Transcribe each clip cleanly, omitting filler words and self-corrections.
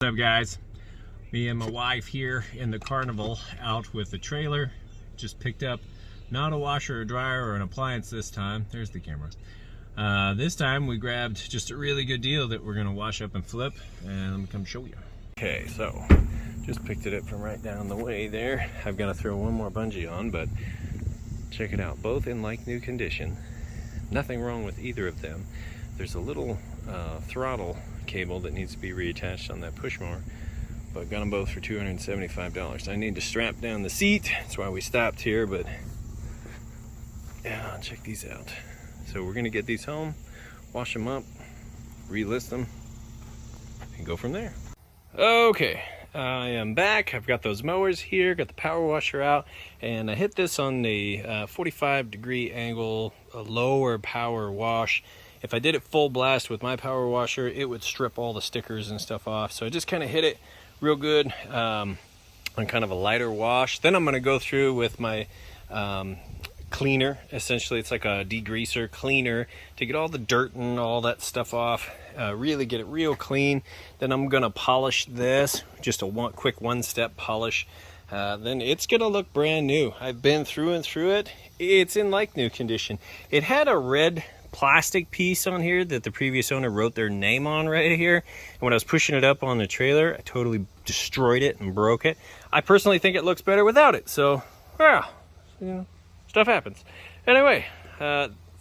What's up, guys? Me and my wife here in the carnival out with the trailer. Just picked up not a washer or dryer or an appliance this time. There's the camera. This time we grabbed just a really good deal that we're gonna wash up and flip, and let me come show you. Okay, so just picked it up from right down the way there. I've got to throw one more bungee on, but check it out. Both in like new condition. Nothing wrong with either of them. There's a little throttle cable that needs to be reattached on that push mower, but got them both for $275. I need to strap down the seat. That's why we stopped here, but yeah, check these out. So we're gonna get these home, wash them up, relist them, and go from there. Okay, I am back. I've got those mowers here, got the power washer out, and I hit this on the 45-degree angle, a lower power wash. If I did it full blast with my power washer, it would strip all the stickers and stuff off. So I just kind of hit it real good on kind of a lighter wash. Then I'm going to go through with my cleaner. Essentially, it's like a degreaser cleaner to get all the dirt and all that stuff off. Really get it real clean. Then I'm going to polish this, just a quick one-step polish. Then it's going to look brand new. I've been through and through it. It's in like new condition. It had a red plastic piece on here that the previous owner wrote their name on right here, and when I was pushing it up on the trailer, I totally destroyed it and broke it. I personally think it looks better without it, so yeah, you know, stuff happens. Anyway,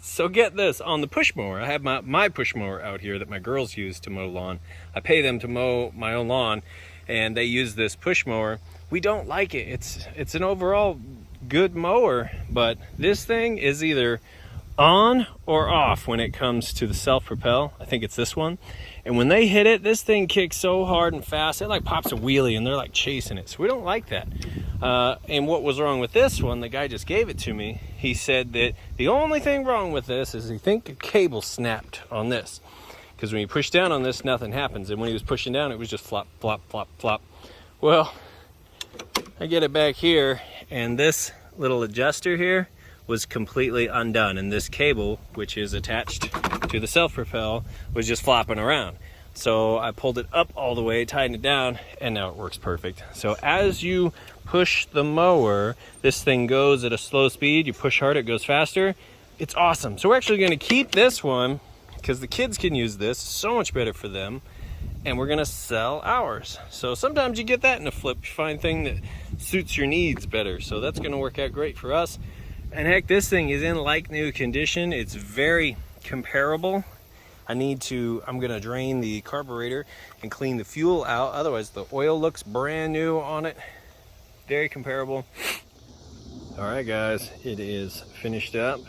so get this, on the push mower, I have my push mower out here that my girls use to mow lawn. I pay them to mow my own lawn, and they use this push mower. We don't like it. It's an overall good mower, but this thing is either on or off when it comes to the self-propel. I think it's this one. And when they hit it, this thing kicks so hard and fast, it like pops a wheelie and they're like chasing it. So we don't like that. And what was wrong with this one, the guy just gave it to me. He said that the only thing wrong with this is he think a cable snapped on this. Because when you push down on this, nothing happens. And when he was pushing down, it was just flop, flop, flop, flop. Well, I get it back here, and this little adjuster here was completely undone, and this cable, which is attached to the self-propel, was just flopping around. So I pulled it up all the way, tightened it down, and now it works perfect. So as you push the mower, this thing goes at a slow speed. You push hard, it goes faster. It's awesome. So we're actually gonna keep this one because the kids can use this, so much better for them, and we're gonna sell ours. So sometimes you get that in a flip, you find thing that suits your needs better. So that's gonna work out great for us. And heck, this thing is in like new condition. It's very comparable. I'm gonna drain the carburetor and clean the fuel out. Otherwise the oil looks brand new on it. Very comparable. All right, guys, it is finished up.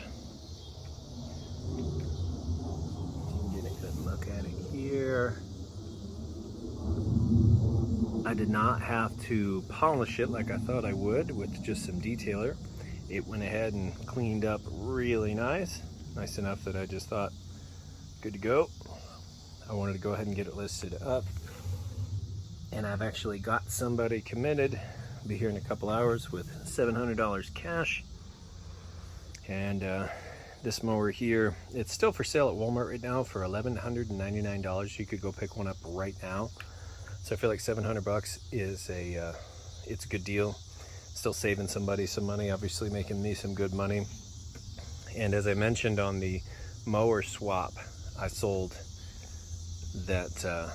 Get a good look at it here. I did not have to polish it like I thought I would with just some detailer. It went ahead and cleaned up really nice enough that I just thought, good to go. I wanted to go ahead and get it listed up, and I've actually got somebody committed. I'll be here in a couple hours with $700 cash. And this mower here, it's still for sale at Walmart right now for $1,199. You could go pick one up right now. So I feel like $700 is it's a good deal. Still saving somebody some money, obviously making me some good money. And as I mentioned on the mower swap, I sold that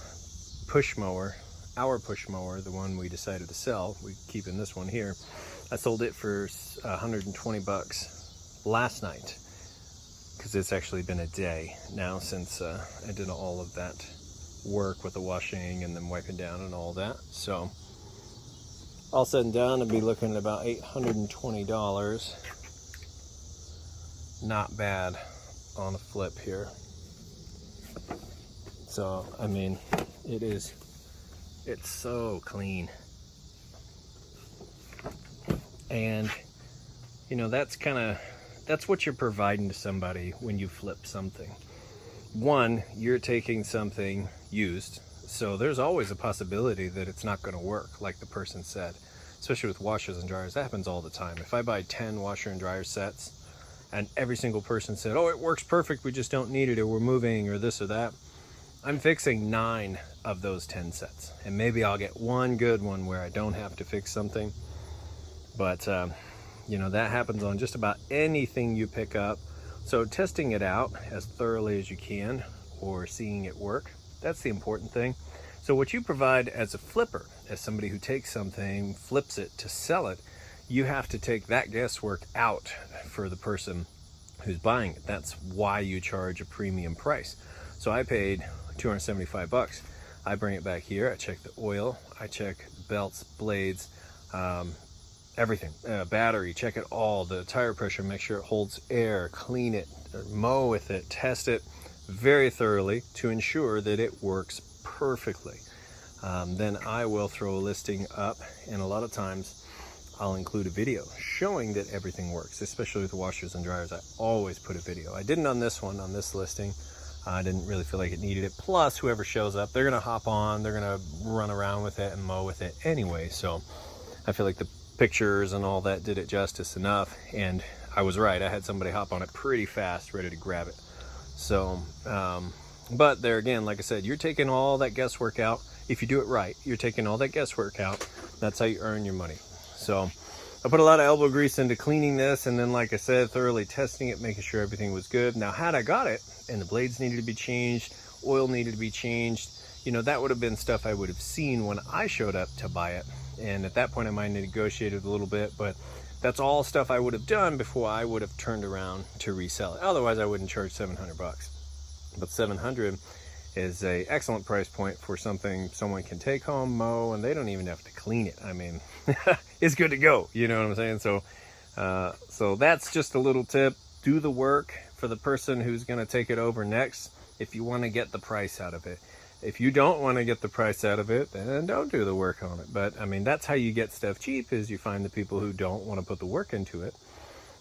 push mower, our push mower, the one we decided to sell. We're keeping this one here. I sold it for $120 last night, because it's actually been a day now since I did all of that work with the washing and then wiping down and all that. So all said and done, I'd be looking at about $820. Not bad on a flip here. So, I mean, it's so clean. And, you know, that's what you're providing to somebody when you flip something. One, you're taking something used, so there's always a possibility that it's not going to work, like the person said. Especially with washers and dryers, that happens all the time. If I buy 10 washer and dryer sets, and every single person said, oh, it works perfect, we just don't need it, or we're moving, or this or that, I'm fixing 9 of those 10 sets. And maybe I'll get one good one where I don't have to fix something. But, you know, that happens on just about anything you pick up. So testing it out as thoroughly as you can, or seeing it work, that's the important thing. So what you provide as a flipper, as somebody who takes something, flips it to sell it, you have to take that guesswork out for the person who's buying it. That's why you charge a premium price. So I paid 275 bucks. I bring it back here, I check the oil, I check belts, blades, everything, battery, check it all, the tire pressure, make sure it holds air, clean it, mow with it, test it very thoroughly to ensure that it works perfectly. Then I will throw a listing up, and a lot of times I'll include a video showing that everything works, especially with washers and dryers. I always put a video. I didn't on this one, on this listing. I didn't really feel like it needed it. Plus, whoever shows up, they're gonna hop on, they're gonna run around with it and mow with it anyway. So I feel like the pictures and all that did it justice enough. And I was right, I had somebody hop on it pretty fast, ready to grab it. So, but there again, like I said, you're taking all that guesswork out. If you do it right, you're taking all that guesswork out. That's how you earn your money. So I put a lot of elbow grease into cleaning this, and then, like I said, thoroughly testing it, making sure everything was good. Now, had I got it and the blades needed to be changed, oil needed to be changed, you know, that would have been stuff I would have seen when I showed up to buy it. And at that point I might have negotiated a little bit, but that's all stuff I would have done before I would have turned around to resell it. Otherwise I wouldn't charge 700 bucks. But 700 is a excellent price point for something someone can take home, mow, and they don't even have to clean it. I mean, it's good to go, you know what I'm saying? So so that's just a little tip. Do the work for the person who's going to take it over next if you want to get the price out of it. If you don't want to get the price out of it, then don't do the work on it. But I mean, that's how you get stuff cheap, is you find the people who don't want to put the work into it,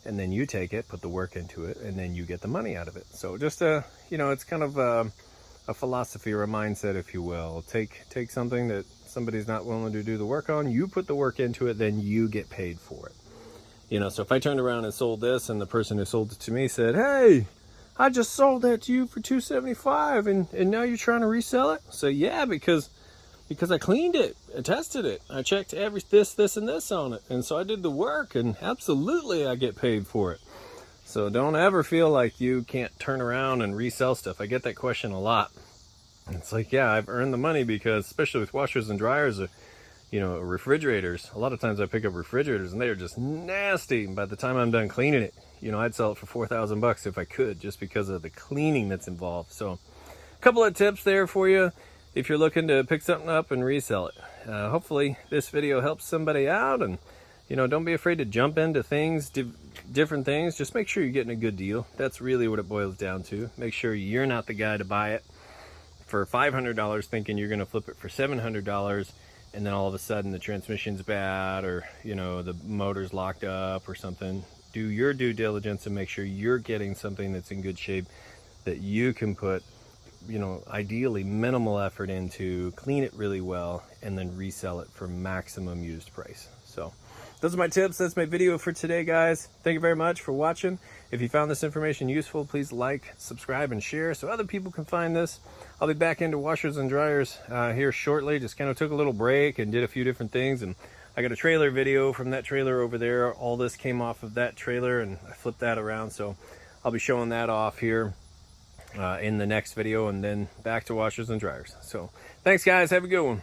and then you take it, put the work into it, and then you get the money out of it. So just you know, it's kind of a philosophy or a mindset, if you will. Take something that somebody's not willing to do the work on, you put the work into it, then you get paid for it. You know, so if I turned around and sold this and the person who sold it to me said, "Hey, I just sold that to you for $275 and now you're trying to resell it?" So yeah, because I cleaned it, I tested it, I checked this and this on it, and so I did the work, and absolutely I get paid for it. So don't ever feel like you can't turn around and resell stuff. I get that question a lot. It's like, yeah, I've earned the money, because especially with washers and dryers, you know, refrigerators, a lot of times I pick up refrigerators and they're just nasty. And by the time I'm done cleaning it, you know, I'd sell it for 4,000 bucks if I could, just because of the cleaning that's involved. So a couple of tips there for you if you're looking to pick something up and resell it. Hopefully this video helps somebody out, and you know, don't be afraid to jump into things, different things. Just make sure you're getting a good deal. That's really what it boils down to. Make sure you're not the guy to buy it for $500 thinking you're going to flip it for $700, and then all of a sudden the transmission's bad, or you know, the motor's locked up or something. Do your due diligence and make sure you're getting something that's in good shape, that you can put, you know, ideally minimal effort into, clean it really well, and then resell it for maximum used price. So those are my tips. That's my video for today, guys. Thank you very much for watching. If you found this information useful, please like, subscribe, and share so other people can find this. I'll be back into washers and dryers here shortly. Just kind of took a little break and did a few different things, and I got a trailer video from that trailer over there. All this came off of that trailer, and I flipped that around, so I'll be showing that off here in the next video, and then back to washers and dryers. So thanks, guys. Have a good one.